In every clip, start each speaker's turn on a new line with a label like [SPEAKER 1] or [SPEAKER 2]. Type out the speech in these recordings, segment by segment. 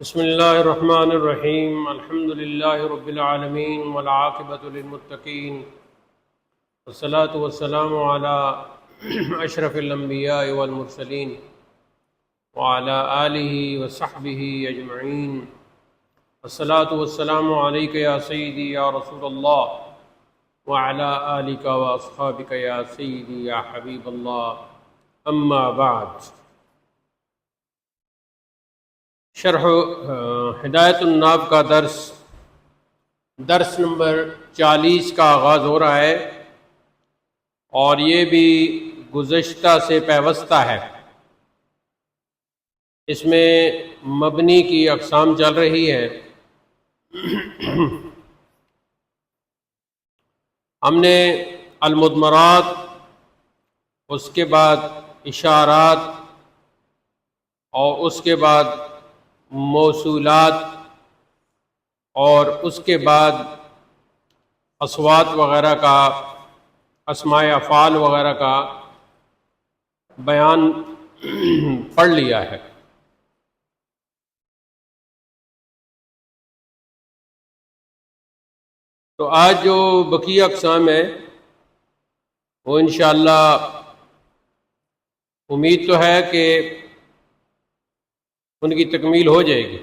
[SPEAKER 1] بسم اللہ الرحمن الرحیم الحمد للہ رب العالمین والعاقبۃ للمتقین والصلاة والسلام علی اشرف الانبیاء والمرسلین وعلی آلہ وصحبہ اجمعین الصلاة والسلام علیک یا سیدی یا رسول اللہ وعلی آلک واصحابک یا سیدی یا حبیب اللہ اما بعد۔ شرح ہدایت الناب کا درس نمبر 40 کا آغاز ہو رہا ہے، اور یہ بھی گزشتہ سے پیوستہ ہے۔ اس میں مبنی کی اقسام چل رہی ہے۔ ہم نے المضمرات، اس کے بعد اشارات، اور اس کے بعد موصولات، اور اس کے بعد اصوات وغیرہ کا، اسماء افعال وغیرہ کا بیان پڑھ لیا ہے۔ تو آج جو بقیہ اقسام ہے وہ انشاءاللہ امید تو ہے کہ ان کی تکمیل ہو جائے گی۔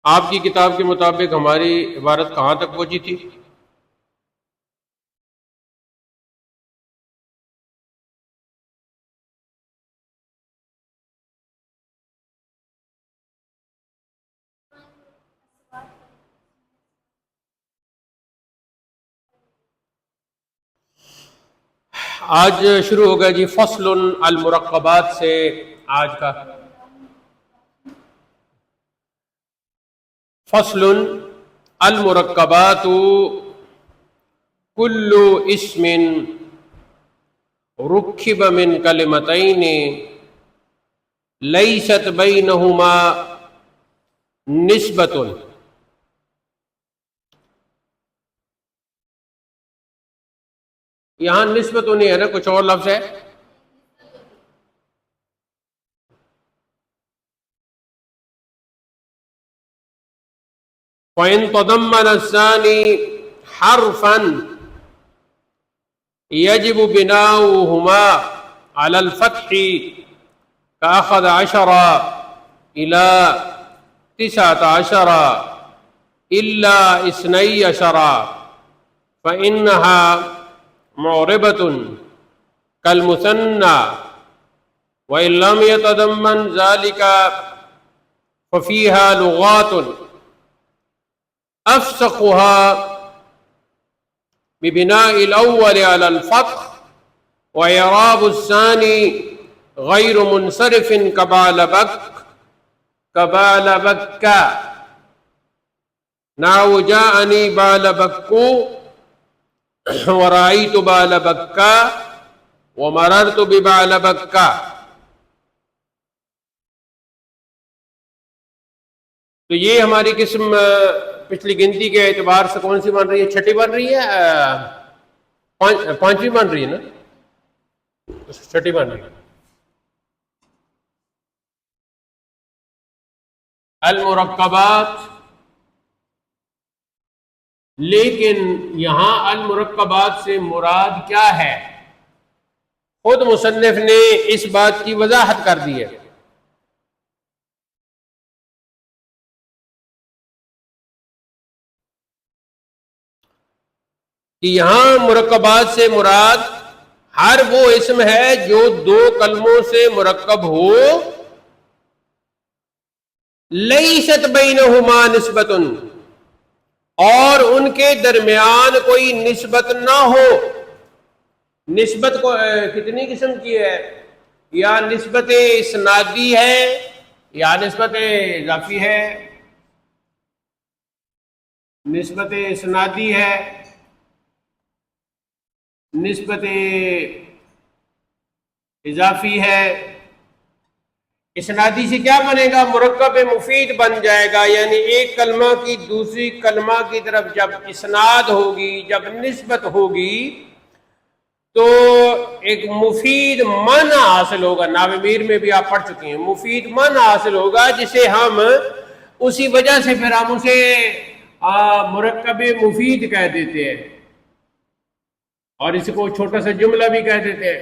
[SPEAKER 1] آپ کی کتاب کے مطابق ہماری عبارت کہاں تک پہنچی تھی؟ آج شروع ہو گیا جی فصل المرکبات سے آج کا۔ فصل المرکبات کل اسم رکب من کلمتین لیست بینہما نسبۃ۔ یہاں نسبت تو نہیں ہے نا، کچھ اور لفظ ہے۔ وَإِن تَضَمَّنَ الثَّانِي حَرْفًا يَجِبُ بِنَاؤُهُمَا عَلَى الْفَتْحِ كَأَخَذَ 10 إِلَى 19 إِلَّا 12 فَإِنَّهَا معربة كالمثنى، وإن لم يتضمن ذلك ففيها لغات أفسخها ببناء الأول على الفتح وإعراب الثاني غير منصرف كبالبك نحو جاءني بالبك ورأيت بالبکا ومررت ببالبکا۔ تو یہ ہماری قسم پچھلی گنتی کے اعتبار سے کون سی بن رہی ہے؟ چھٹی بن رہی ہے، پانچویں بن رہی ہے نا، چھٹی بن رہی ہے۔ المرکبات، لیکن یہاں المرکبات سے مراد کیا ہے؟ خود مصنف نے اس بات کی وضاحت کر دی ہے۔ کہ یہاں مرکبات سے مراد ہر وہ اسم ہے جو دو کلموں سے مرکب ہو، لیست بینہما نسبۃ، اور ان کے درمیان کوئی نسبت نہ ہو۔ نسبت کو کتنی قسم کی ہے؟ یا نسبت اسنادی ہے، یا نسبت اضافی ہے۔ نسبت اسنادی ہے، نسبت اضافی ہے۔ اسنادی سے کیا بنے گا؟ مرکب مفید بن جائے گا، یعنی ایک کلمہ کی دوسری کلمہ کی طرف جب اسناد ہوگی، جب نسبت ہوگی، تو ایک مفید معنی حاصل ہوگا، ناومیر میں بھی آپ پڑھ چکے ہیں، مفید معنی حاصل ہوگا جسے ہم اسی وجہ سے پھر ہم اسے مرکب مفید کہہ دیتے ہیں، اور اس کو چھوٹا سا جملہ بھی کہہ دیتے ہیں۔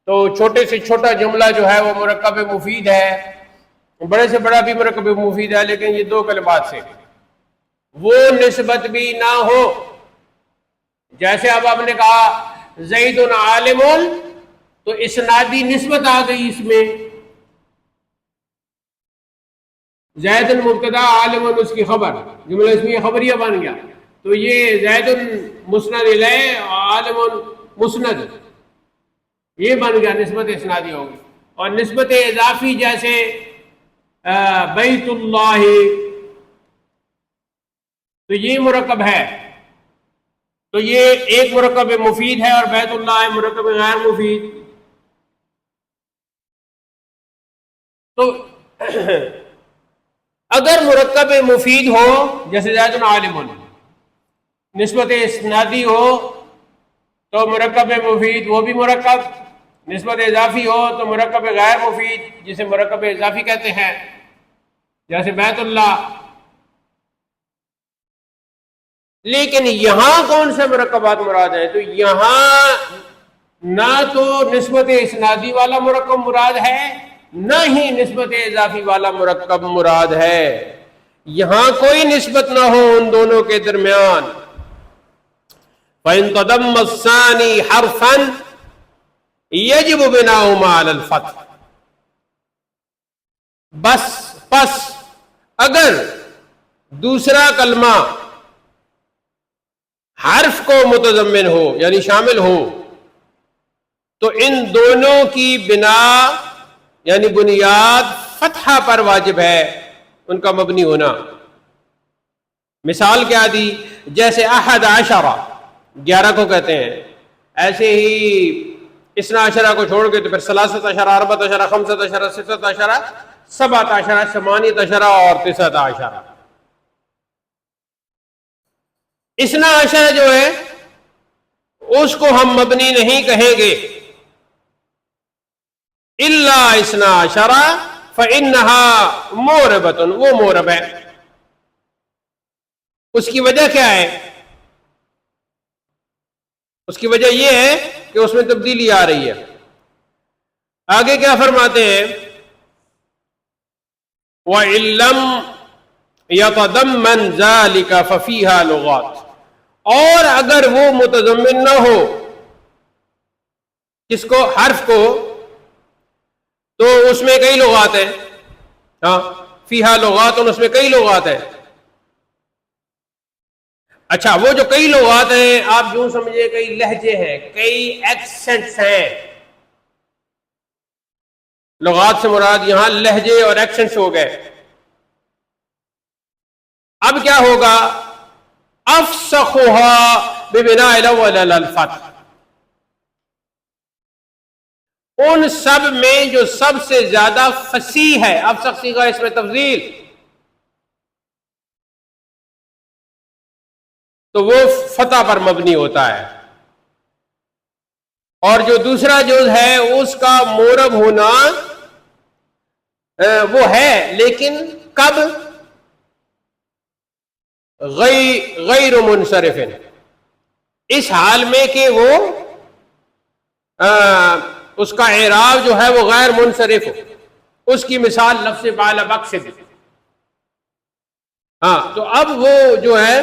[SPEAKER 1] تو چھوٹے سے چھوٹا جملہ جو ہے وہ مرکب مفید ہے، بڑے سے بڑا بھی مرکب مفید ہے، لیکن یہ دو کلمات سے وہ نسبت بھی نہ ہو۔ جیسے اب آپ نے کہا زید عالم، تو اسنادی نسبت آ گئی اس میں، زید مبتدا عالم اس کی خبر، جملہ اسمیہ خبریہ بن گیا، تو یہ زید مسند الیہ عالم مسند، یہ بن گیا، نسبت اسنادی ہوگی۔ اور نسبت اضافی جیسے بیت اللہ، تو یہ مرکب ہے، تو یہ ایک مرکب مفید ہے، اور بیت اللہ مرکب غیر مفید۔ تو اگر مرکب مفید ہو جیسے زید عالم، نسبت اسنادی ہو تو مرکب مفید وہ بھی مرکب، نسبت اضافی ہو تو مرکب غیر مفید جسے مرکب اضافی کہتے ہیں، جیسے بیت اللہ۔ لیکن یہاں کون سے مرکبات مراد ہیں؟ تو یہاں نہ تو نسبت اسنادی والا مرکب مراد ہے، نہ ہی نسبت اضافی والا مرکب مراد ہے، یہاں کوئی نسبت نہ ہو ان دونوں کے درمیان۔ فَإِن تَضَمَّ الثَّانِي حَرْفًا يَجِبُ بِنَاؤُهُمَا عَلَى الْفَتْحِ، پس اگر دوسرا کلمہ حرف کو متضمن ہو یعنی شامل ہو تو ان دونوں کی بنا یعنی بنیاد فتحہ پر واجب ہے، ان کا مبنی ہونا۔ مثال کیا دی؟ جیسے احد عشرہ 11 کو کہتے ہیں، ایسے ہی اثنا عشرہ کو چھوڑ کے تو پھر ثلاثۃ عشرہ، اربعۃ عشرہ، خمسۃ عشرہ، ستۃ عشرہ، سبعۃ عشرہ، ثمانیۃ عشرہ اور تسعۃ عشرہ۔ اثنا عشرہ جو ہے اس کو ہم مبنی نہیں کہیں گے، الا اثنا عشرہ فانہا موربۃ، وہ مورب ہے۔ اس کی وجہ کیا ہے؟ اس کی وجہ یہ ہے کہ اس میں تبدیلی آ رہی ہے۔ آگے کیا فرماتے ہیں؟ وَإِن لَّمْ يَتَضَمَّنْ ذَلِكَ فَفِيهَا لُغَاتٌ، اور اگر وہ متضمن نہ ہو کس کو؟ حرف کو، تو اس میں کئی لغات ہیں، ہاں فیہا لغات، اس میں کئی لغات ہیں۔ اچھا، وہ جو کئی لغات ہیں آپ یوں سمجھے کئی لہجے ہیں، کئی ایکسنٹس ہیں، لغات سے مراد یہاں لہجے اور ایکسنٹس ہو گئے۔ اب کیا ہوگا؟ افسخها ببناء الاول على الفتح، ان سب میں جو سب سے زیادہ فصیح ہے، افسخ صیغہ اس میں تفضیل، تو وہ فتح پر مبنی ہوتا ہے، اور جو دوسرا جز ہے اس کا مورب ہونا وہ ہے، لیکن کب؟ غیر منصرف، اس حال میں کہ وہ اس کا اعراب جو ہے وہ غیر منصرف ہو۔ اس کی مثال لفظ بال مقصد، ہاں تو اب وہ جو ہے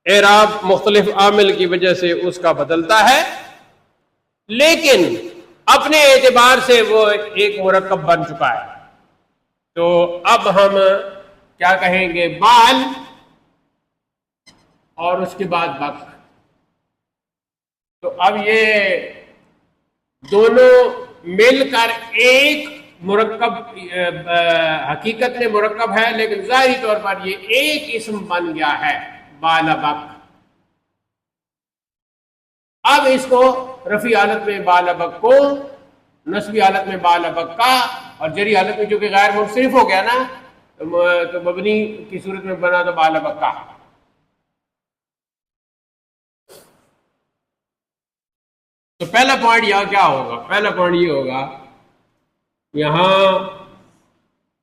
[SPEAKER 1] اعراب مختلف عامل کی وجہ سے اس کا بدلتا ہے، لیکن اپنے اعتبار سے وہ ایک مرکب بن چکا ہے۔ تو اب ہم کیا کہیں گے؟ بال اور اس کے بعد بک، تو اب یہ دونوں مل کر ایک مرکب حقیقت میں مرکب ہے، لیکن ظاہری طور پر یہ ایک اسم بن گیا ہے، بال بک۔ اب اس کو رفعی حالت میں بال بک کو، نصبی حالت میں بال بک کا، اور جری حالت میں جو کہ غیر منصرف ہو گیا نا، تو مبنی کی صورت میں بنا تو بال بک کا۔ تو پہلا پوائنٹ یہاں کیا ہوگا؟ پہلا پوائنٹ یہ ہوگا، یہاں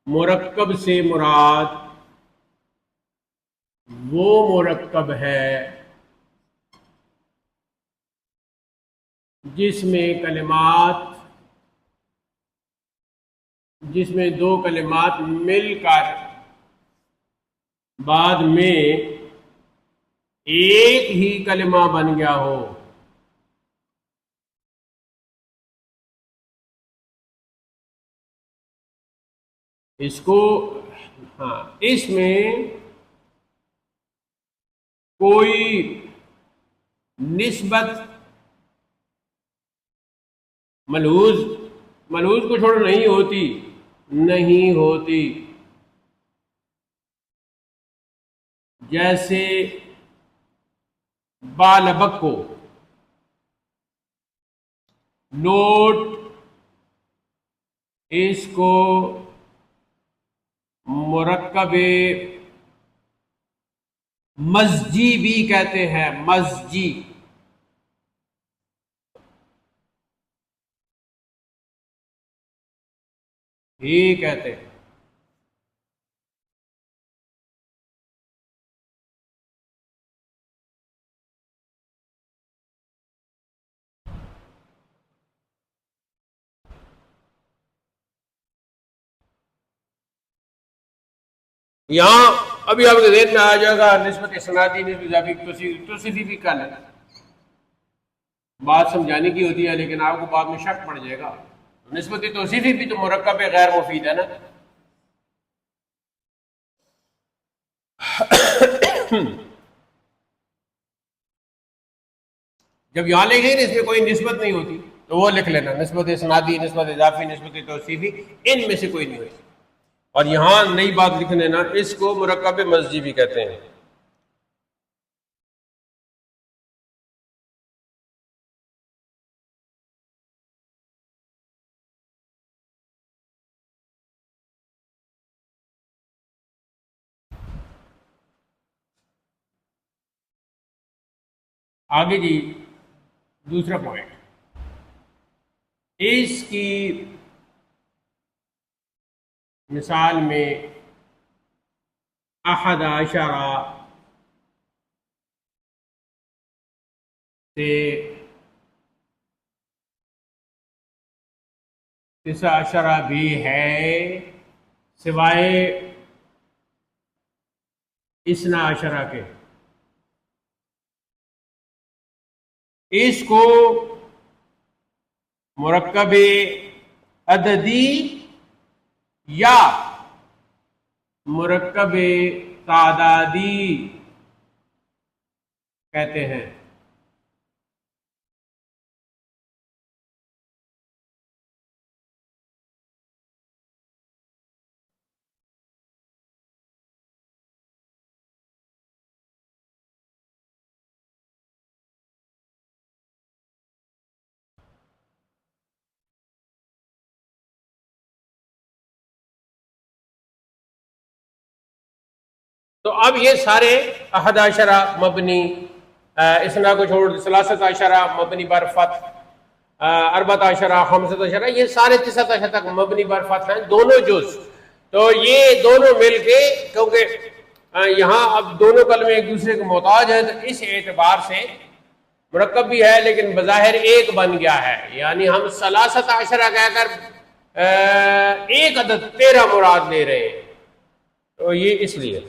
[SPEAKER 1] مرکب سے مراد وہ مرکب ہے جس میں دو کلمات مل کر بعد میں ایک ہی کلمہ بن گیا ہو۔ اس کو اس میں کوئی نسبت ملحوظ کو چھوڑ نہیں ہوتی، جیسے بالبک کو نوٹ، اس کو مرکب مزجی بھی کہتے ہیں، مزجی۔ ہی کہتے ہیں۔ یہاں ابھی آپ کے ذہن میں آ جائے گا نسبت اسنادی، نسبت اضافی، توصیفی بھی کل ہے، بات سمجھانے کی ہوتی ہے، لیکن آپ کو بعد میں شک پڑ جائے گا۔ نسبت توصیفی بھی تو مرکب غیر مفید ہے نا۔ جب یہاں لکھیں گے اس میں کوئی نسبت نہیں ہوتی تو وہ لکھ لینا، نسبت اسنادی، نسبت اضافی، نسبت توصیفی، ان میں سے کوئی نہیں ہوتی۔ اور یہاں نئی بات لکھ لینا، اس کو مرکب مزجی بھی کہتے ہیں۔ آگے جی دوسرا پوائنٹ، اس کی مثال میں احد عشرہ سے تسع عشرہ بھی ہے، سوائے اثنا عشرہ کے۔ اس کو مرکب عددی یا مرکب تعدادی کہتے ہیں۔ تو اب یہ سارے احد عشرہ مبنی، اثنا کو چھوڑ ثلاثت عشرہ مبنی بر فتح، اربعۃ عشرہ، خمسۃ عشرہ، یہ سارے تسعۃ عشرہ تک مبنی بر فتح ہیں، دونوں جز۔ تو یہ دونوں مل کے، کیونکہ یہاں اب دونوں کلمے ایک دوسرے کے محتاج ہیں، تو اس اعتبار سے مرکب بھی ہے لیکن بظاہر ایک بن گیا ہے، یعنی ہم ثلاثت عشرہ کہہ کر ایک عدد 13 مراد لے رہے ہیں، تو یہ اس لیے۔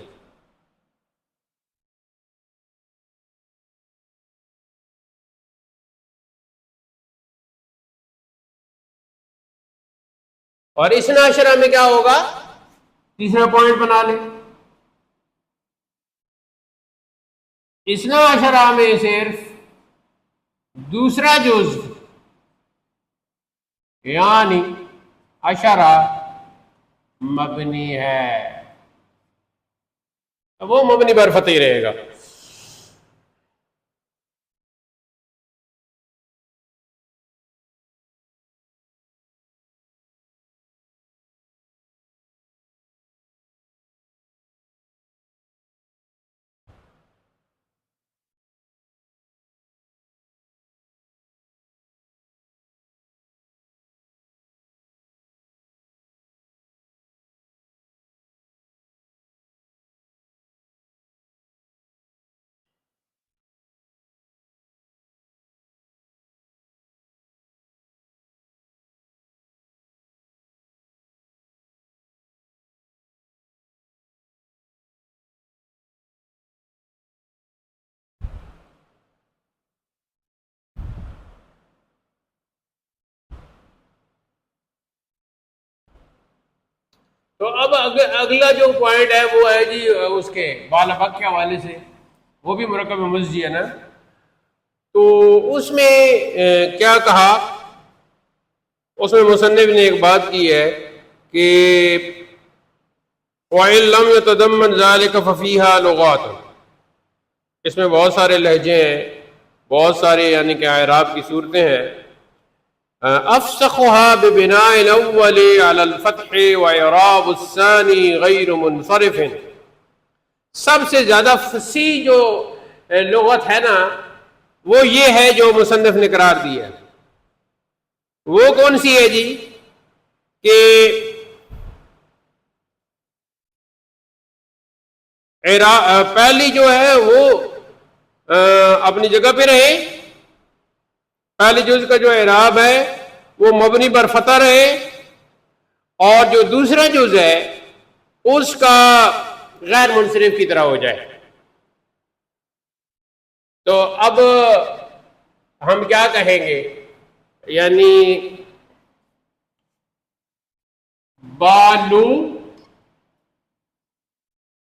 [SPEAKER 1] اور اثنا عشرہ میں کیا ہوگا؟ تیسرا پوائنٹ بنا لیں، اثنا عشرہ میں صرف دوسرا جز یعنی عشرہ مبنی ہے، وہ مبنی بر فتح ہی رہے گا۔ تو اب اگلا جو پوائنٹ ہے وہ ہے جی اس کے بالابق کے حوالے سے، وہ بھی مرکب مزجی ہے نا. تو اس میں کیا کہا، اس میں مصنف نے ایک بات کی ہے کہ وَإِن لَمْ يَتَضَمَّنْ ذَلِكَ فَفِيهَا لُغَاتٌ، اس میں بہت سارے لہجے ہیں، بہت سارے یعنی کہ اعراب کی صورتیں ہیں. افسخها ببناء الاول على الفتح واعراب الثاني غیر منصرف. سب سے زیادہ فصیح جو لغت ہے نا وہ یہ ہے جو مصنف نے قرار دی ہے. وہ کون سی ہے جی؟ کہ پہلی جو ہے وہ اپنی جگہ پہ رہے، پہلی جز کا جو اعراب ہے وہ مبنی بر فتح رہے، اور جو دوسرا جز ہے اس کا غیر منصرف کی طرح ہو جائے. تو اب ہم کیا کہیں گے، یعنی بالو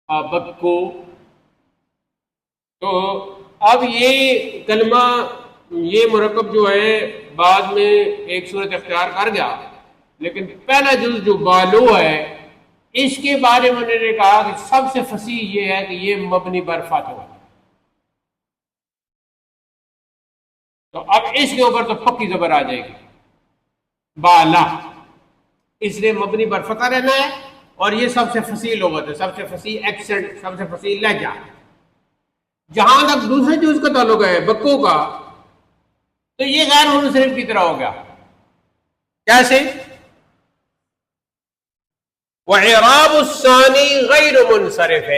[SPEAKER 1] ابکو. تو اب یہ کلمہ، یہ مرکب جو ہے بعد میں ایک صورت اختیار کر گیا، لیکن پہلا جز جو بالو ہے اس کے بارے میں انہوں نے کہا کہ سب سے فصیح یہ ہے کہ یہ مبنی بر فتح ہو. تو اب اس کے اوپر تو پکی زبر آ جائے گی، بالا، اس لیے مبنی بر فتح رہنا ہے. اور یہ سب سے فصیح لغت ہے، سب سے فصیح ایکسنٹ، سب سے فصیح لہجہ. جہاں تک دوسرے جز کا تعلق ہے بکوں کا، تو یہ غیر منصرف کی طرح ہو گیا. کیسے؟ وَإِعْرَابُ الثَّانِي غَيْرُ مُنْصَرِفٍ،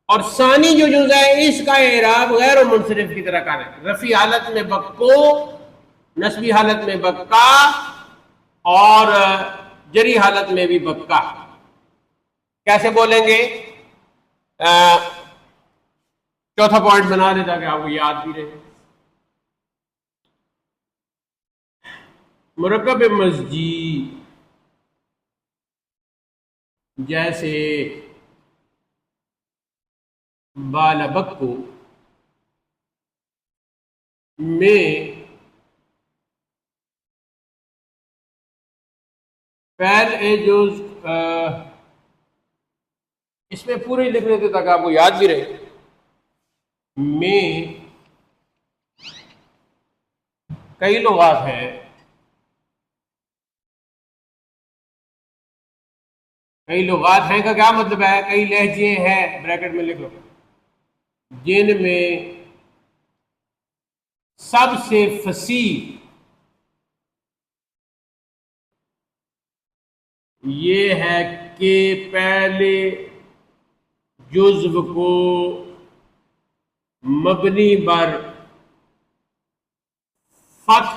[SPEAKER 1] اور ثانی جو جز ہے اس کا اعراب غیر منصرف کی طرح کریں. رفع حالت میں بکو، نصبی حالت میں بکا، اور جری حالت میں بھی بکا. کیسے بولیں گے؟ چوتھا پوائنٹ بنا لے تاکہ آپ کو یاد بھی رہے. مرکب مزجی جیسے بالابکو میں پہلے جز، اس میں پورے لکھ لیتے تاکہ آپ کو یاد بھی رہے. میں کئی لغات ہیں، کئی لغات ہیں کا کیا مطلب ہے؟ کئی لہجے ہیں، بریکٹ میں لکھ لو، جن میں سب سے فصیح یہ ہے کہ پہلے جزو کو مبنی بر فتح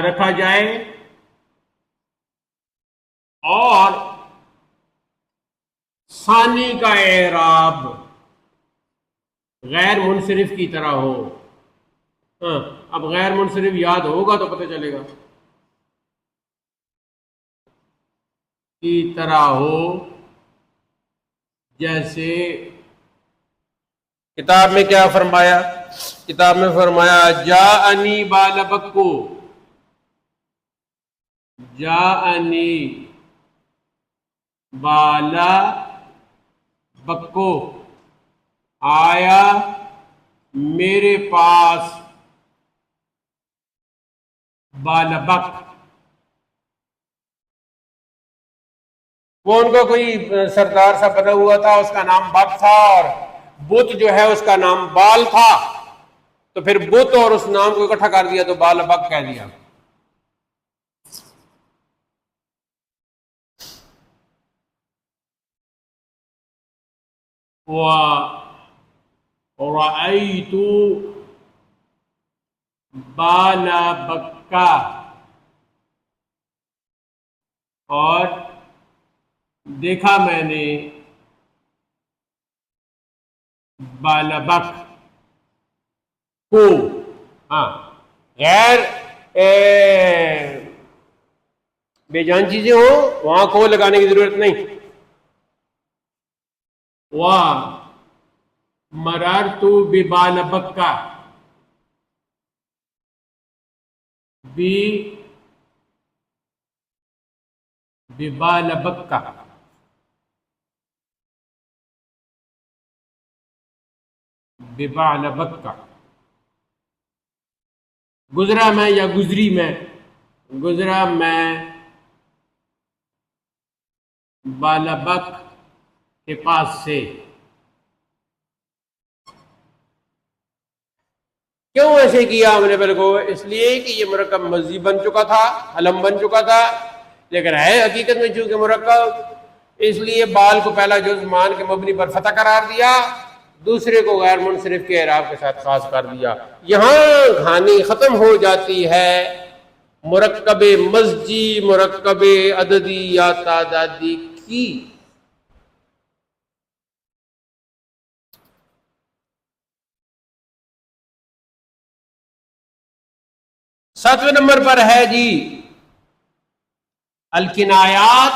[SPEAKER 1] رکھا جائے اور ثانی کا اعراب غیر منصرف کی طرح ہو. اب غیر منصرف یاد ہوگا تو پتہ چلے گا. کی طرح ہو، جیسے کتاب میں کیا فرمایا؟ کتاب میں فرمایا جاءنی بالابکو، جاءنی بالا بکو، آیا میرے پاس بالابک. وہ ان کو کوئی سردار سا بنا ہوا تھا، اس کا نام بک تھا، اور بت جو ہے اس کا نام بال تھا، تو پھر بت اور اس نام کو اکٹھا کر دیا تو بالابک کہہ دیا. وَرَأَيْتُ بالابکا، اور دیکھا میں نے بالابک کو. ہاں، غیر بے جان چیزیں ہوں وہاں کو لگانے کی ضرورت نہیں. وَمَرَرْتُ بِبَالَ بَكَّةَ بِبَالَ بَكَّةَ بِبَالَ بَكَّةَ گزرا میں یا گزری میں، گزرا میں بالابک کے پاس سے. کیوں ایسے کیا ہم نے بالکل؟ اس لیے کہ یہ مرکب مضی بن چکا تھا، علم بن چکا تھا، لیکن ہے حقیقت میں چونکہ مرکب، اس لیے بال کو پہلا جز مان کے مبنی پر فتح قرار دیا، دوسرے کو غیر منصرف کے اعراب کے ساتھ خاص کر دیا. یہاں کہانی ختم ہو جاتی ہے مرکب مزجی، مرکب عددی یا تعدادی کی. ساتویں نمبر پر ہے جی الکنایات.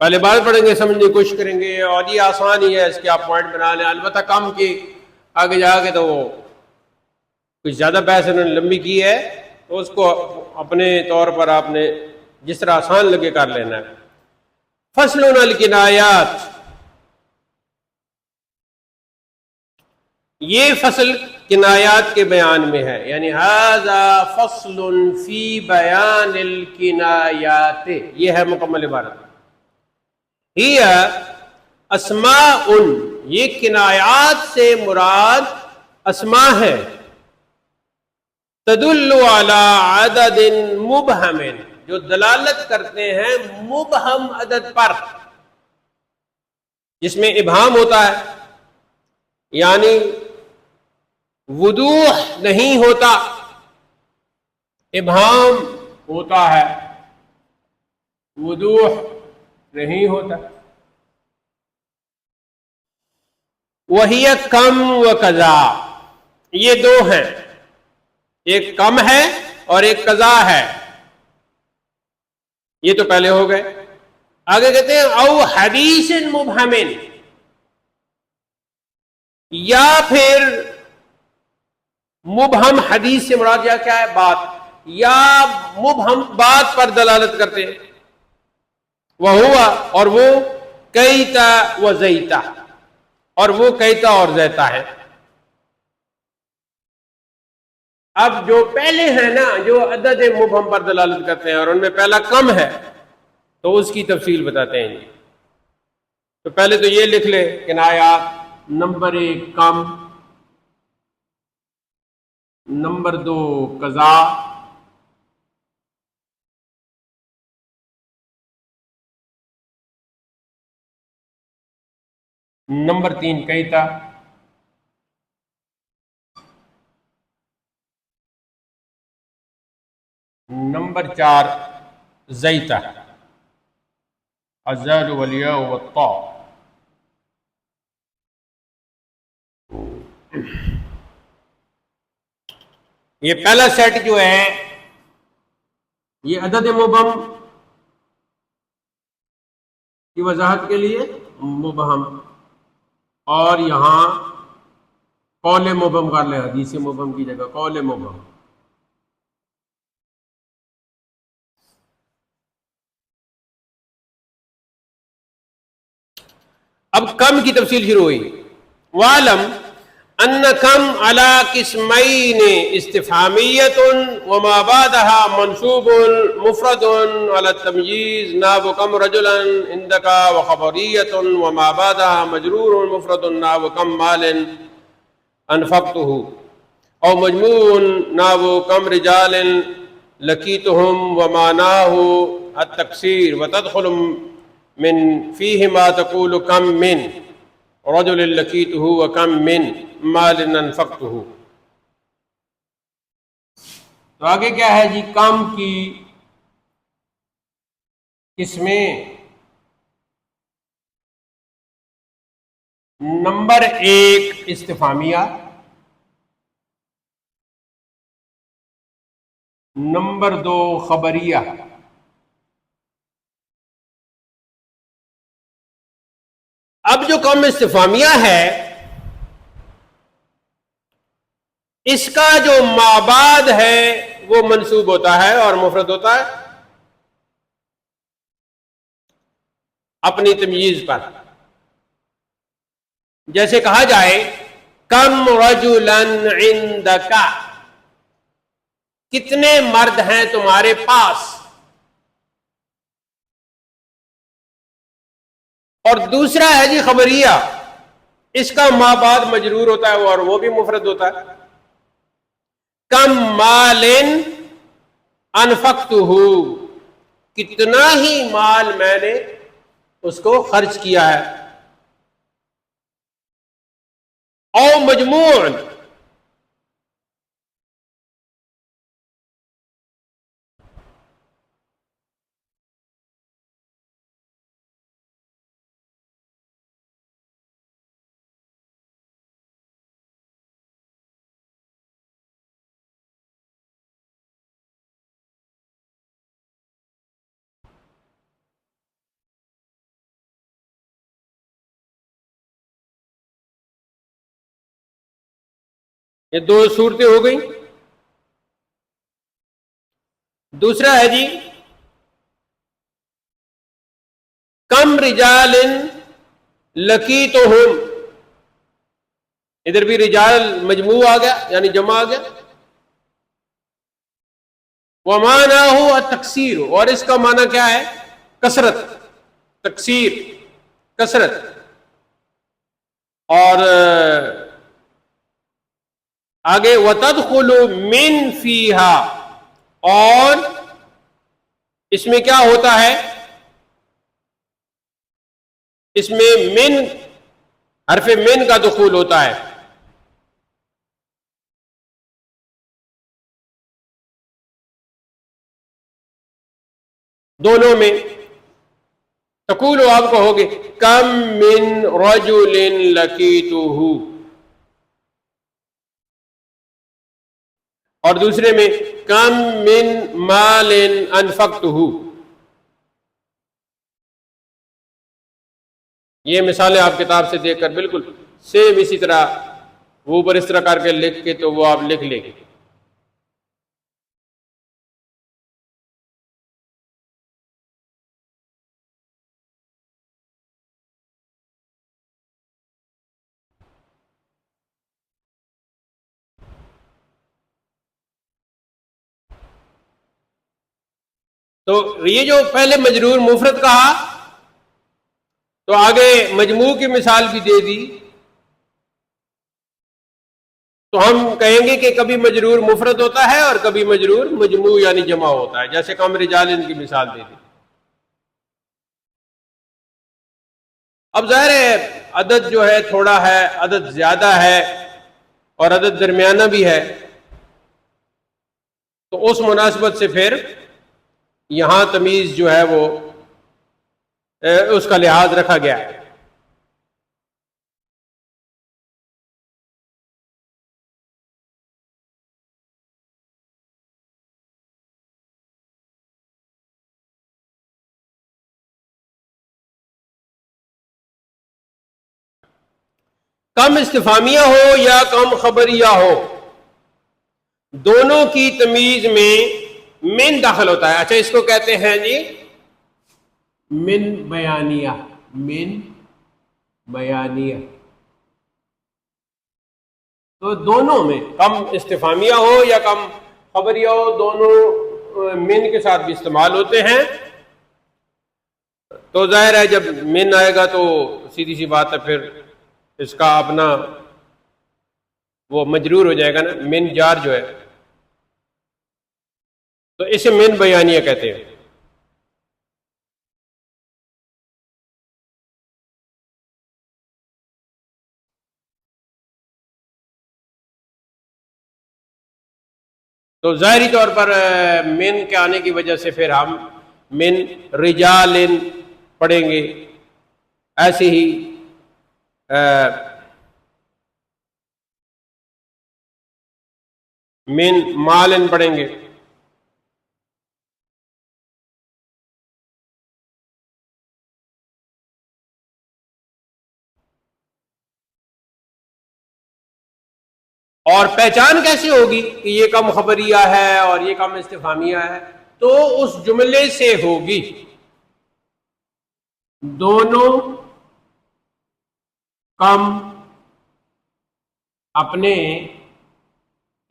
[SPEAKER 1] پہلے بات پڑھیں گے، سمجھنے کی کوشش کریں گے، اور یہ آسان ہی ہے، اس کے آپ پوائنٹ بنا لیں. البتہ کم کی آگے جا کے تو کچھ زیادہ بحث انہوں نے لمبی کی ہے، تو اس کو اپنے طور پر آپ نے جس طرح آسان لگے کر لینا ہے. فصل الکنایات، یہ فصل کنایات کے بیان میں ہے، یعنی ھذا فصل فی بیان الکنایات، یہ ہے مکمل عبارت. ہی اسماء، یہ کنایات سے مراد اسماء ہے، تدل علی عدد مبہم، جو دلالت کرتے ہیں مبہم عدد پر، جس میں ابہام ہوتا ہے، یعنی وضوح نہیں ہوتا، ابہام ہوتا ہے، وضوح نہیں ہوتا. وہی کم و قضا، یہ دو ہیں، ایک کم ہے اور ایک قضا ہے. یہ تو پہلے ہو گئے. آگے کہتے ہیں او حدیث مبہم، یا پھر مبہم حدیث سے مراد کیا ہے؟ بات، یا مبہم بات پر دلالت کرتے ہیں. وہ ہوا، اور وہ کیتا و زیتا، اور وہ کیتا اور زیتا ہے. اب جو پہلے ہیں نا، جو عدد مبہم پر دلالت کرتے ہیں، اور ان میں پہلا کم ہے، تو اس کی تفصیل بتاتے ہیں. تو پہلے تو یہ لکھ لے کنایات، نمبر 1 کم، نمبر 2 قضا، نمبر 3 کیتا، نمبر 4 زیتا، الزال والیاء والطاء. یہ پہلا سیٹ جو ہے یہ عدد مبہم کی وضاحت کے لیے مبہم، اور یہاں قول مبہم کر لیں، حدیث مبہم کی جگہ قول مبہم. اب کم کی تفصیل شروع ہوئی. وَعْلَمْ ان کم علی قسمین استفہامیت وما بعدها منصوب مفرد علی التمyiز نحو کم رجلا عندک وخبریت وما بعدها مجرور مفرد نحو کم مال انفقته او مجموع نحو کم رجال لقیتهم ومعناه التکسیر وتدخل من فیہ ما تقول کم من رجل لقیتہ وکم من مال انفقتہ. تو آگے کیا ہے جی؟ کم کی قسمیں، نمبر 1 استفہامیہ، نمبر 2 خبریہ۔ اب جو کم استفہامیہ ہے اس کا جو مابعد ہے وہ منصوب ہوتا ہے اور مفرد ہوتا ہے اپنی تمییز پر۔ جیسے کہا جائے کم رجلاً عندک، کتنے مرد ہیں تمہارے پاس، اور دوسرا ہے جی خبریہ، اس کا مابعد مجرور ہوتا ہے اور وہ بھی مفرد ہوتا ہے۔ کم مال انفقتہ، کتنا ہی مال میں نے اس کو خرچ کیا ہے۔ او مجموع، یہ 2 صورتیں ہو گئی۔ دوسرا ہے جی کم رجال لقیتہم، ادھر بھی رجال مجموع آ گیا یعنی جمع آ گیا۔ ومعناہ التکثیر، اور اس کا معنی کیا ہے؟ کثرت، تکثیر، کثرت۔ اور آگے وتدخل من فیہا، اور اس میں کیا ہوتا ہے؟ اس میں من، حرف من کا دخول ہوتا ہے۔ دونوں میں تقول، آپ کہو گے کم من رجل لقیتہ، اور دوسرے میں کم من مال انفقتہ۔ یہ مثالیں آپ کتاب سے دیکھ کر بالکل سیم اسی طرح وہ اوپر اس طرح کر کے لکھ کے تو وہ آپ لکھ لیں گے۔ تو یہ جو پہلے مجرور مفرد کہا تو آگے مجموع کی مثال بھی دے دی، تو ہم کہیں گے کہ کبھی مجرور مفرد ہوتا ہے اور کبھی مجرور مجموع یعنی جمع ہوتا ہے، جیسے کم رجال کی مثال دے دی۔ اب ظاہر ہے عدد جو ہے تھوڑا ہے، عدد زیادہ ہے اور عدد درمیانہ بھی ہے، تو اس مناسبت سے پھر یہاں تمیز جو ہے وہ اس کا لحاظ رکھا گیا ہے۔ کم استفہامیہ ہو یا کم خبریہ ہو، دونوں کی تمیز میں من داخل ہوتا ہے۔ اچھا، اس کو کہتے ہیں جی من بیانیہ، من بیانیہ۔ تو دونوں میں کم استفہامیہ ہو یا کم خبریہ ہو، دونوں من کے ساتھ بھی استعمال ہوتے ہیں۔ تو ظاہر ہے جب من آئے گا تو سیدھی سی بات ہے پھر اس کا اپنا وہ مجرور ہو جائے گا نا، من جار جو ہے، تو اسے من بیانیہ کہتے ہیں۔ تو ظاہری طور پر من کے آنے کی وجہ سے پھر ہم من رجال پڑھیں گے، ایسے ہی من مالن پڑھیں گے. اور پہچان کیسے ہوگی کہ یہ کم خبریہ ہے اور یہ کم استفہامیہ ہے؟ تو اس جملے سے ہوگی دونوں کم اپنے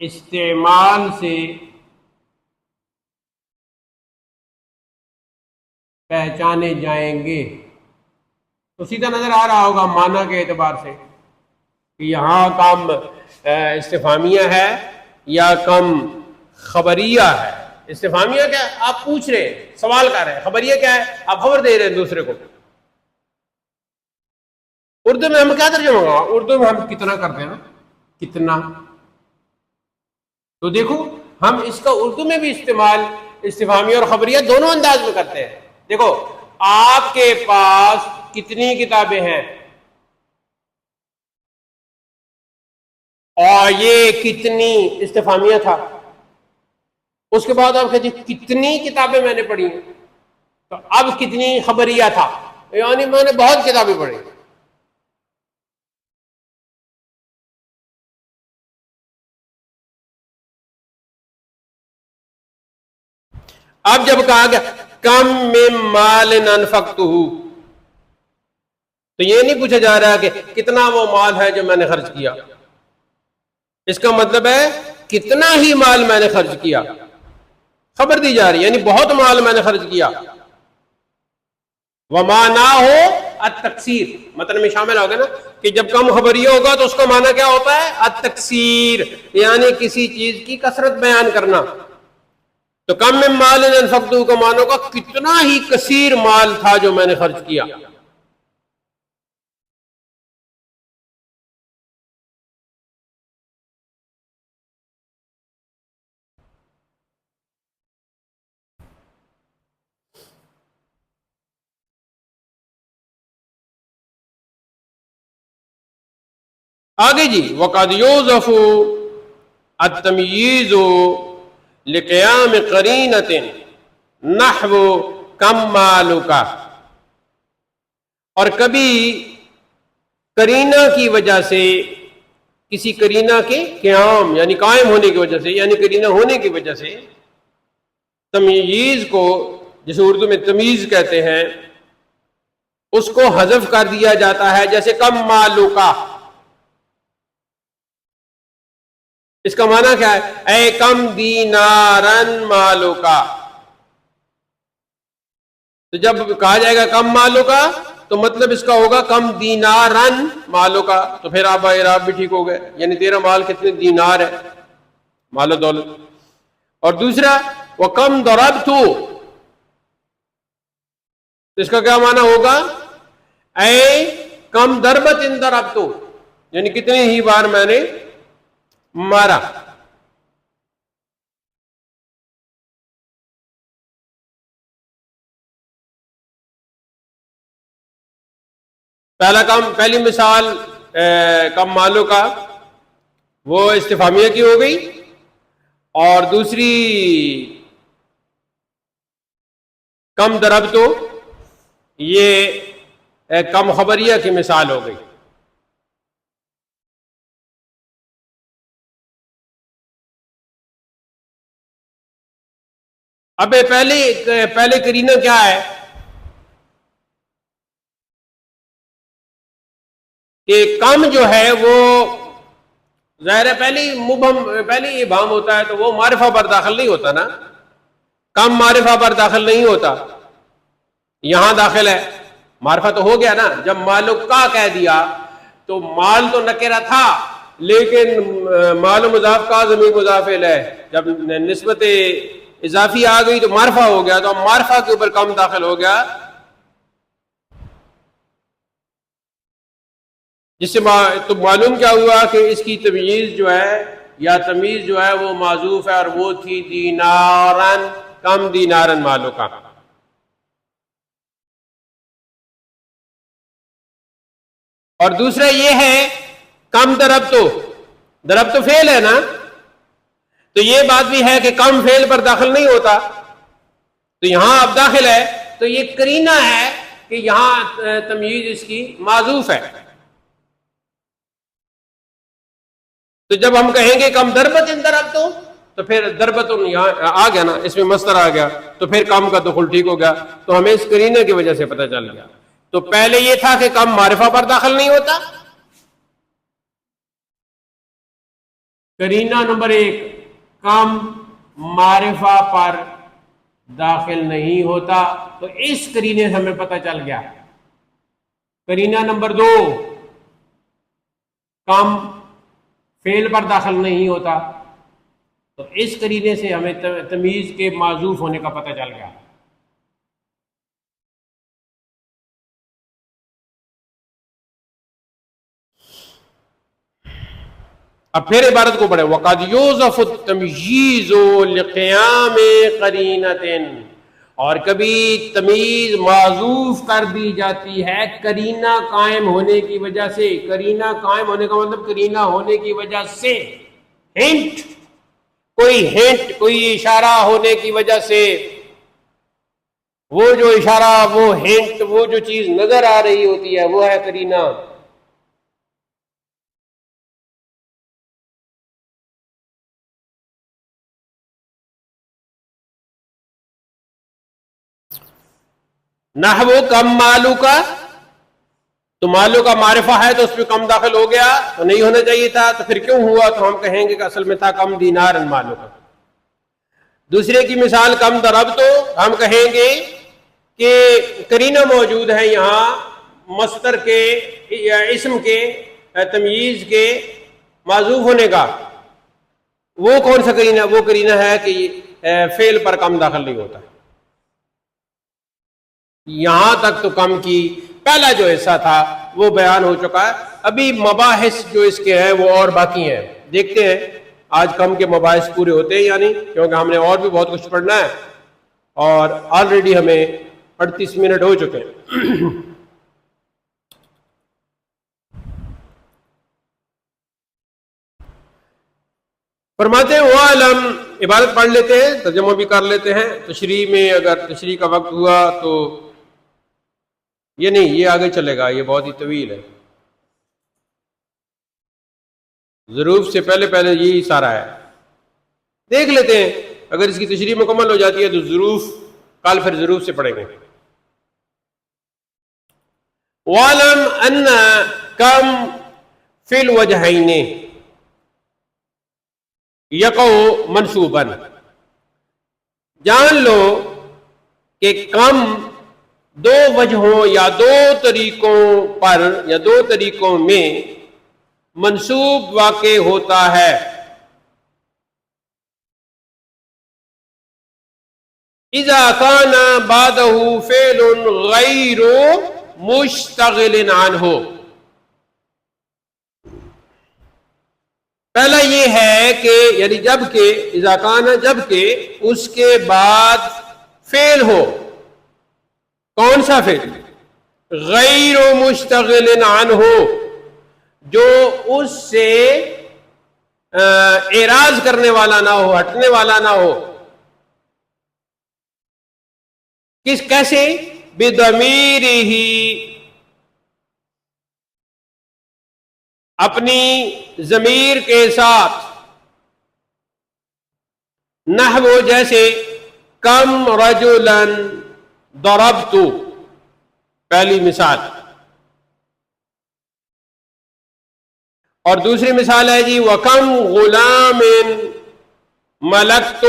[SPEAKER 1] استعمال سے پہچانے جائیں گے. تو سیدھا نظر آ رہا ہوگا معنی کے اعتبار سے کہ یہاں کم استفہامیہ ہے یا کم خبریہ ہے. استفہامیہ کیا ہے؟ آپ پوچھ رہے ہیں، سوال کر رہے ہیں. خبریہ کیا ہے؟ آپ خبر دے رہے ہیں دوسرے کو. اردو میں ہم کیا ترجمہ ہوگا؟ اردو میں ہم کتنا کرتے ہیں نا، کتنا. تو دیکھو ہم اس کا اردو میں بھی استعمال استفہامیہ اور خبریہ دونوں انداز میں کرتے ہیں. دیکھو آپ کے پاس کتنی کتابیں ہیں، اور یہ کتنی استفہامیہ تھا. اس کے بعد آپ کہتے ہیں کتنی کتابیں میں نے پڑھی ہیں. تو اب کتنی خبریہ تھا، یعنی میں نے بہت کتابیں پڑھی. اب جب کہا گیا کم من مال انفقتہ، تو یہ نہیں پوچھا جا رہا کہ کتنا وہ مال ہے جو میں نے خرچ کیا. اس کا مطلب ہے کتنا ہی مال میں نے خرچ کیا. خبر دی جا رہی ہے، یعنی بہت مال میں نے خرچ کیا. وما نہ ہو التکثیر، مطلب میں شامل ہوگا نا کہ جب کم خبریہ ہوگا تو اس کا معنی کیا ہوتا ہے؟ التکثیر، یعنی کسی چیز کی کثرت بیان کرنا. تو کم من مال انفقتہ کا معنی ہوگا کتنا ہی کثیر مال تھا جو میں نے خرچ کیا. آگے جی وقد یوزف التمییز لقیام قرینۃ نحو کم مالک، اور کبھی قرینہ کی وجہ سے، کسی قرینہ کے قیام یعنی قائم ہونے کی وجہ سے، یعنی قرینہ ہونے کی وجہ سے تمییز کو، جسے اردو میں تمیز کہتے ہیں، اس کو حذف کر دیا جاتا ہے. جیسے کم مالک، اس کا معنی کیا ہے؟ اے کم دینارن مالو کا. تو جب کہا جائے گا کم مالو کا تو مطلب اس کا ہوگا کم دینارن مالو کا. تو پھر آپ اعراب بھی ٹھیک ہو گئے، یعنی تیرا مال کتنے دینار ہے، مال و دولت. اور دوسرا وہ کم ضربت، اس کا کیا معنی ہوگا؟ اے کم ضربت ان ضربت، یعنی کتنی ہی بار میں نے مارا. پہلی مثال کم مالو کا وہ استفہامیہ کی ہو گئی، اور دوسری کم ضربتو یہ کم خبریہ کی مثال ہو گئی. اب پہلے قرینہ کیا ہے کہ کم جو ہے وہ ظاہر ہے پہلی ابہام ہوتا ہے تو وہ معرفہ پر داخل نہیں ہوتا نا. کم معرفہ پر داخل نہیں ہوتا، یہاں داخل ہے. معرفہ تو ہو گیا نا، جب مالک کا کہہ دیا تو مال تو نکرہ تھا، لیکن مال و مضاف کا ضمیر مضاف الیہ، جب نسبت اضافی آ گئی تو معرفہ ہو گیا، تو اب معرفہ کے اوپر کم داخل ہو گیا، جس سے تو معلوم کیا ہوا کہ اس کی تمییز جو ہے یا تمیز جو ہے وہ معذوف ہے، اور وہ تھی دینارن، کم دینارن مالو کا. اور دوسرا یہ ہے کم ضرب تو فعل ہے نا، تو یہ بات بھی ہے کہ کم فعل پر داخل نہیں ہوتا، تو یہاں اب داخل ہے، تو یہ قرینہ ہے کہ یہاں تمییز اس کی معذوف ہے۔ تو جب ہم کہیں گے کم ضربتن ضربتو، تو پھر ضربتن یہاں آ گیا نا، اس میں مصدر آ گیا، تو پھر کم کا دخول ٹھیک ہو گیا، تو ہمیں اس قرینہ کی وجہ سے پتہ چل گیا۔ تو پہلے یہ تھا کہ کم معرفہ پر داخل نہیں ہوتا، قرینہ نمبر 1 کم معرفہ پر داخل نہیں ہوتا، تو اس قرینے سے ہمیں پتہ چل گیا۔ قرینہ نمبر 2 کم فعل پر داخل نہیں ہوتا، تو اس قرینے سے ہمیں تمیز کے معذوف ہونے کا پتہ چل گیا۔ اب پھر عبارت کو پڑھیں، وَقَدْ يُوظَفُ التَّمْيِيزُ لِقِيَامِ قَرِينَةٍ، اور کبھی تمیز معذوف کر دی جاتی ہے قرینہ قائم ہونے کی وجہ سے۔ قرینہ قائم ہونے کا مطلب قرینہ ہونے کی وجہ سے، ہنٹ، کوئی اشارہ ہونے کی وجہ سے، وہ جو اشارہ، وہ ہنٹ، وہ جو چیز نظر آ رہی ہوتی ہے، وہ ہے قرینہ۔ نحو کم مالو کا، تو مالو کا معرفہ ہے تو اس پہ کم داخل ہو گیا، تو نہیں ہونا چاہیے تھا، تو پھر کیوں ہوا؟ تو ہم کہیں گے کہ اصل میں تھا کم دینار مالو کا۔ دوسرے کی مثال کم ضرب، تو ہم کہیں گے کہ قرینہ موجود ہے یہاں مصدر کے یا اسم کے تمییز کے معذوف ہونے کا۔ وہ کون سا قرینہ؟ وہ قرینہ ہے کہ فعل پر کم داخل نہیں ہوتا۔ یہاں تک تو کم کی پہلا جو حصہ تھا وہ بیان ہو چکا ہے، ابھی مباحث جو اس کے ہیں وہ اور باقی ہیں، دیکھتے ہیں آج کم کے مباحث پورے ہوتے ہیں یا نہیں، کیونکہ ہم نے اور بھی بہت کچھ پڑھنا ہے، اور آلریڈی ہمیں 38 منٹ ہو چکے ہیں۔ فرماتے ہیں وَعْلَمْ، عبارت پڑھ لیتے ہیں، ترجمہ بھی کر لیتے ہیں، تشریح میں اگر تشریح کا وقت ہوا تو یہ نہیں، یہ آگے چلے گا، یہ بہت ہی طویل ہے، ظروف سے پہلے یہی سارا ہے، دیکھ لیتے ہیں، اگر اس کی تشریح مکمل ہو جاتی ہے تو ظروف کل پھر ظروف سے پڑھیں گے۔ وَعْلَمْ أَنَّ كَمْ فِي الْوَجْهَيْنِ يَقَعُ مَنْصُوبًا، جان لو کہ کم دو وجہوں یا دو طریقوں پر یا دو طریقوں میں منصوب واقع ہوتا ہے۔ اذا كان بعده فعل غیر مشتغل عنہ، پہلا یہ ہے کہ یعنی جب کہ اذا كان، جب کہ اس کے بعد فعل ہو، کون سا فعل؟ غیر مشتغل عنہ، جو اس سے اعراض کرنے والا نہ ہو، ہٹنے والا نہ ہو۔ کیسے؟ بِضَمِيرِهِ، اپنی ضمیر کے ساتھ، نحو جیسے کم رجلا ضربت، پہلی مثال، اور دوسری مثال ہے جی وَكَمْ غُلَامٍ مَلَكْتُ،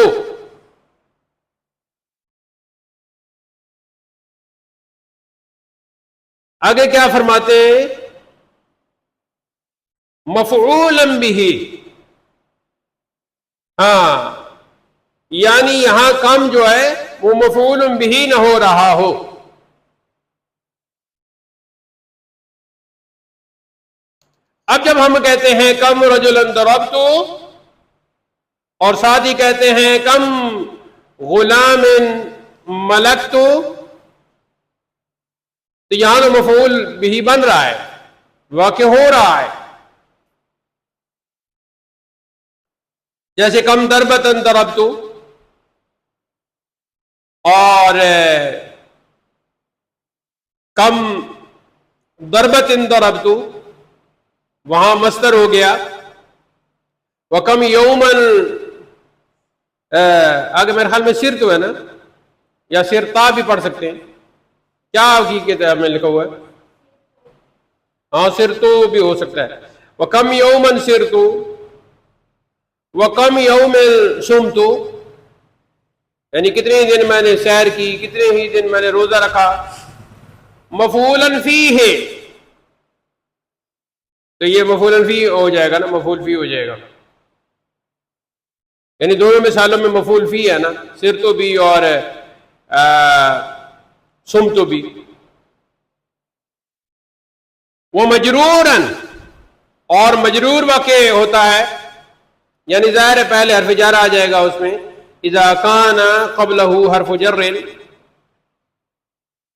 [SPEAKER 1] آگے کیا فرماتے ہیں؟ مفعولا بہ، ہاں، یعنی یہاں کم جو ہے وہ مفعول بہ نہ ہو رہا ہو۔ اب جب ہم کہتے ہیں کم رجلا ضربت، اور ساتھ ہی کہتے ہیں کم غلام ملکت، تو یہاں تو مفعول بہ بن رہا ہے، واقع ہو رہا ہے. جیسے کم ضربتن ضربت، اور کم ضربتن ضربت وہاں مصدر ہو گیا. وکم یومن آگے میرے خیال میں سر تو ہے نا، یا سرتا بھی پڑھ سکتے ہیں. کیا حقیقت ہے میں لکھا ہوا ہے؟ ہاں سر تو بھی ہو سکتا ہے. وکم یومن سر تو، وکم یوم سمت، یعنی کتنے دن میں نے سیر کی، کتنے ہی دن میں نے روزہ رکھا. مفعولاً فیہ، تو یہ مفعولاً فیہ ہو جائے گا نا، مفعول فیہ ہو جائے گا. یعنی دونوں مثالوں میں مفعول فیہ ہے نا، سر تو بھی اور سم تو بھی. وہ مجروراً، اور مجرور واقع ہوتا ہے، یعنی ظاہر ہے پہلے حرف جر آ جائے گا اس میں. اذا کان قبلہ حرف جر،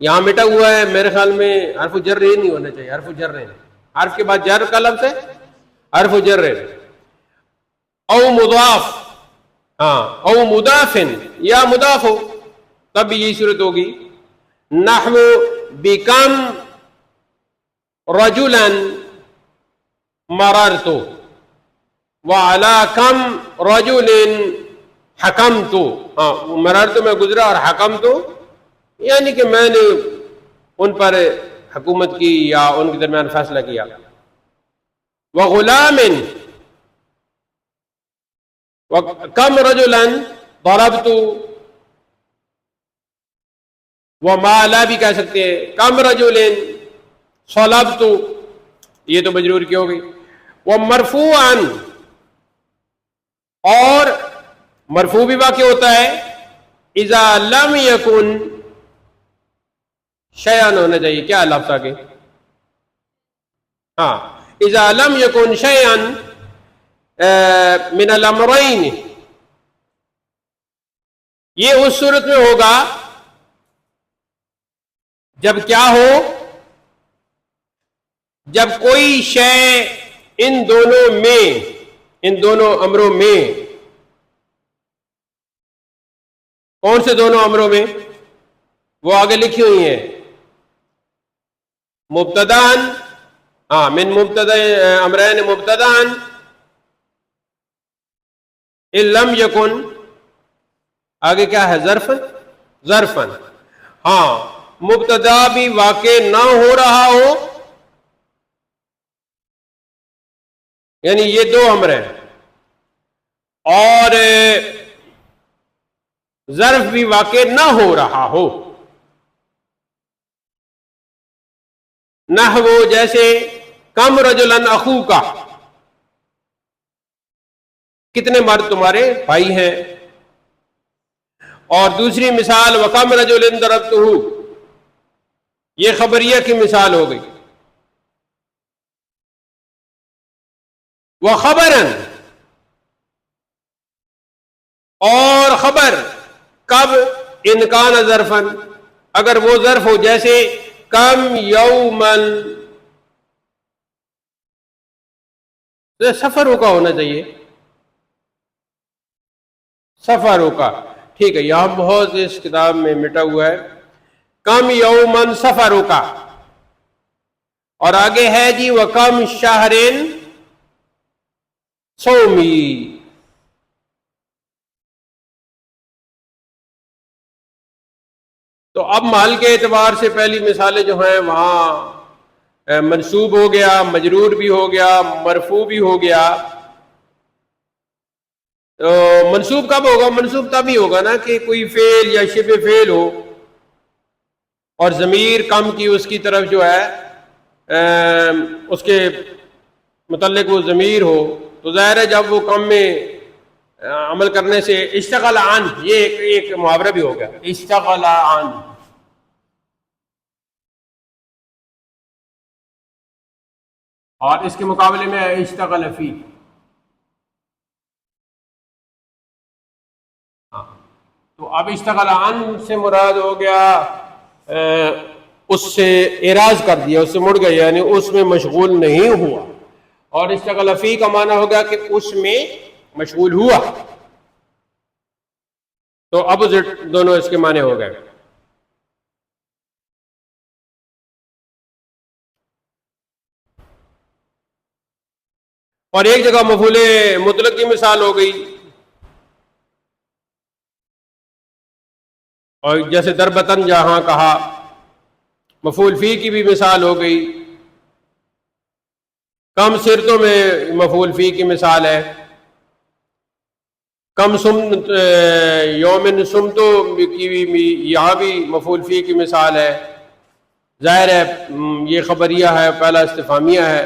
[SPEAKER 1] یہاں مٹا ہوا ہے میرے خیال میں حرف جر نہیں ہونا چاہیے، حرف جر، حرف کے بعد جر کا لفظ ہے حرف جر. او مضاف، ہاں او مضافن یا مضاف ہو تب بھی یہی صورت ہوگی. نحو بکم رجلا مررت، وعلی کم رجل حکمت. ہاں مررت میں گزرا اور حکمت یعنی کہ میں نے ان پر حکومت کی یا ان کے درمیان فیصلہ کیا. وغلام، کم رجلا ضربت، ومالا بھی کہہ سکتے ہیں. کم رجل صلبت، یہ تو مجرور کی ہو گئی. ومرفوعا، اور مرفوع بھی واقع ہوتا ہے. اذا لم یکن شیئن ہونا چاہیے، کیا لفظ آگے؟ ہاں اذا لم یکن شیئن من الامرین، یہ اس صورت میں ہوگا جب کیا ہو، جب کوئی شے ان دونوں میں، ان دونوں امروں میں. کون سے دونوں امروں میں؟ وہ آگے لکھی ہوئی ہیں. مبتدان، ہاں من مبتدا امرین مبتدان ان لم یکن، آگے کیا ہے؟ ظرفن. ہاں مبتدا بھی واقع نہ ہو رہا ہو، یعنی یہ دو امر ہیں، اور ظرف بھی واقع نہ ہو رہا ہو. نحو جیسے کم رجلن اخوکا، کتنے مرد تمہارے بھائی ہیں. اور دوسری مثال وکم رجل ضربتہ، یہ خبریہ کی مثال ہو گئی. وخبرن، اور خبر کب؟ ان کان ظرفن، اگر وہ ظرف ہو، جیسے کم یومن، سفروں کا ہونا چاہیے، سفروں کا. ٹھیک ہے، یہاں بہت اس کتاب میں مٹا ہوا ہے. کم یومن سفروں کا، اور آگے ہے جی وکم شہرن سومی. تو اب محل کے اعتبار سے پہلی مثالیں جو ہیں وہاں منصوب ہو گیا، مجرور بھی ہو گیا، مرفوع بھی ہو گیا. تو منصوب کب ہوگا؟ منصوب تب ہی ہوگا نا کہ کوئی فعل یا شبہ فعل ہو اور ضمیر کم کی اس کی طرف جو ہے اس کے متعلق وہ ضمیر ہو. تو ظاہر ہے جب وہ کم میں عمل کرنے سے اشتغل عن، یہ ایک محاورہ بھی ہو گیا، اشتغل عن. اور اس کے مقابلے میں اشتغل فی. تو اب اشتغل عن سے مراد ہو گیا اس سے اعراض کر دیا، اس سے مڑ گیا، یعنی اس میں مشغول نہیں ہوا. اور اشتغل فی کا معنی ہوگا کہ اس میں مشغول ہوا. تو اپوزٹ دونوں اس کے معنی ہو گئے. اور ایک جگہ مفعول مطلق کی مثال ہو گئی، اور جیسے دربتن جہاں کہا، مفعول فی کی بھی مثال ہو گئی. کم سرتوں میں مفعول فی کی مثال ہے. کم یومن سمتو کی بھی یہاں بھی مفعول فی کی مثال ہے. ظاہر ہے یہ خبریہ ہے، پہلا استفہامیہ ہے.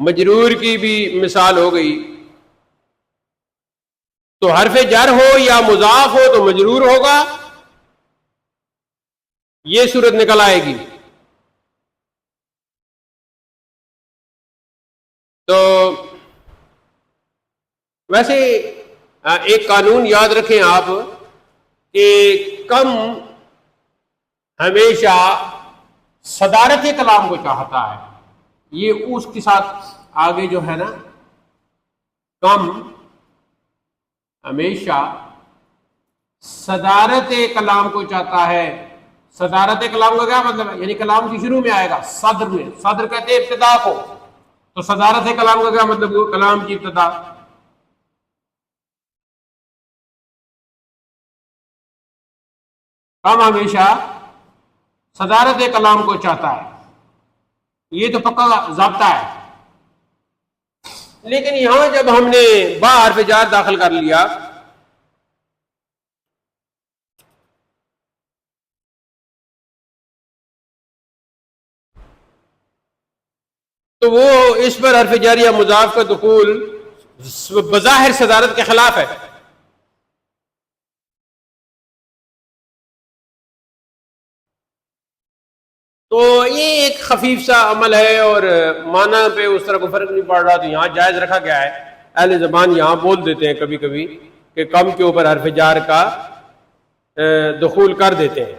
[SPEAKER 1] مجرور کی بھی مثال ہو گئی. تو حرف جر ہو یا مضاف ہو تو مجرور ہوگا، یہ صورت نکل آئے گی. تو ویسے ایک قانون یاد رکھیں آپ کہ کم ہمیشہ صدارت کلام کو چاہتا ہے. یہ اس کے ساتھ آگے جو ہے نا، کم ہمیشہ صدارت کلام کو چاہتا ہے. صدارت کلام کا کیا مطلب ہے؟ یعنی کلام کی شروع میں آئے گا، صدر میں. صدر کہتے ہیں ابتدا کو. تو صدارت کلام کا کیا مطلب؟ کلام کی ابتدا. کم ہمیشہ صدارت کلام کو چاہتا ہے، یہ تو پکا ضابطہ ہے. لیکن یہاں جب ہم نے با حرف جار داخل کر لیا تو وہ اس پر حرف جاری یا مضاف کا دخول بظاہر صدارت کے خلاف ہے. تو یہ ایک خفیف سا عمل ہے اور معنی پہ اس طرح کو فرق نہیں پڑ رہا، تو یہاں جائز رکھا گیا ہے. اہل زبان یہاں بول دیتے ہیں کبھی کبھی کہ کم کے اوپر حرف جار کا دخول کر دیتے ہیں.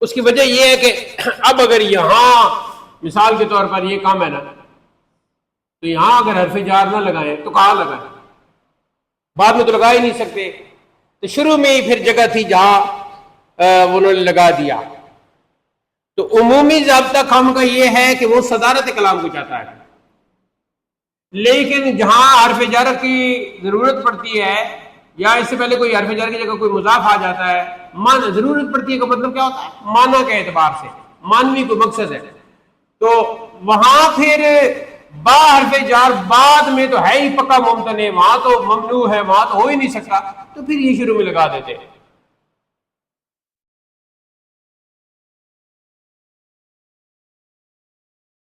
[SPEAKER 1] اس کی وجہ یہ ہے کہ اب اگر یہاں مثال کے طور پر یہ کم ہے نا، تو یہاں اگر حرف جار نہ لگائیں تو کہاں لگائیں؟ بعد میں تو لگا ہی نہیں سکتے. تو شروع میں ہی پھر جگہ تھی جہاں انہوں نے لگا دیا. تو عمومی ضابطہ کم کا یہ ہے کہ وہ صدارت کلام کو چاہتا ہے. لیکن جہاں حرف جر کی ضرورت پڑتی ہے یا اس سے پہلے کوئی حرف جر کی جگہ کوئی مضاف آ جاتا ہے، مان ضرورت پڑتی ہے کا مطلب کیا ہوتا ہے؟ معنی کے اعتبار سے، مانوی کوئی مقصد ہے. تو وہاں پھر با حرف جار بعد میں تو ہے ہی پکا ممتنع، وہاں تو ممنوع ہے، وہاں تو ہو ہی نہیں سکتا، تو پھر یہ شروع میں لگا دیتے ہیں.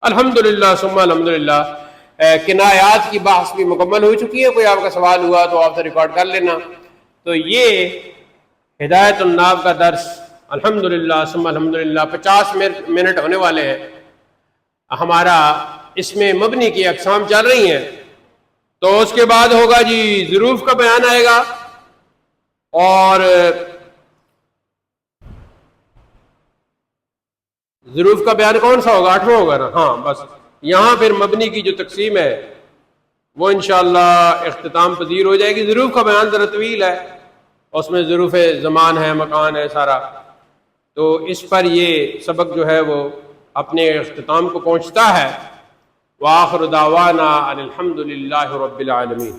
[SPEAKER 1] الحمدللہ ثم الحمدللہ کنایات کی بحث بھی مکمل ہو چکی ہے. کوئی آپ کا سوال ہوا تو آپ سے ریکارڈ کر لینا. تو یہ ہدایت الناف کا درس الحمدللہ ثم الحمدللہ 50 منٹ ہونے والے ہیں ہمارا. اس میں مبنی کی اقسام چل رہی ہیں. تو اس کے بعد ہوگا جی ظروف کا بیان آئے گا، اور ظروف کا بیان کون سا ہوگا؟ 8واں ہوگا نا. ہاں بس یہاں پھر مبنی کی جو تقسیم ہے وہ انشاءاللہ اختتام پذیر ہو جائے گی. ظروف کا بیان ذرا طویل ہے، اس میں ظروف زمان ہے، مکان ہے سارا. تو اس پر یہ سبق جو ہے وہ اپنے اختتام کو پہنچتا ہے. وآخر دعوانا ان الحمد للہ رب العالمین.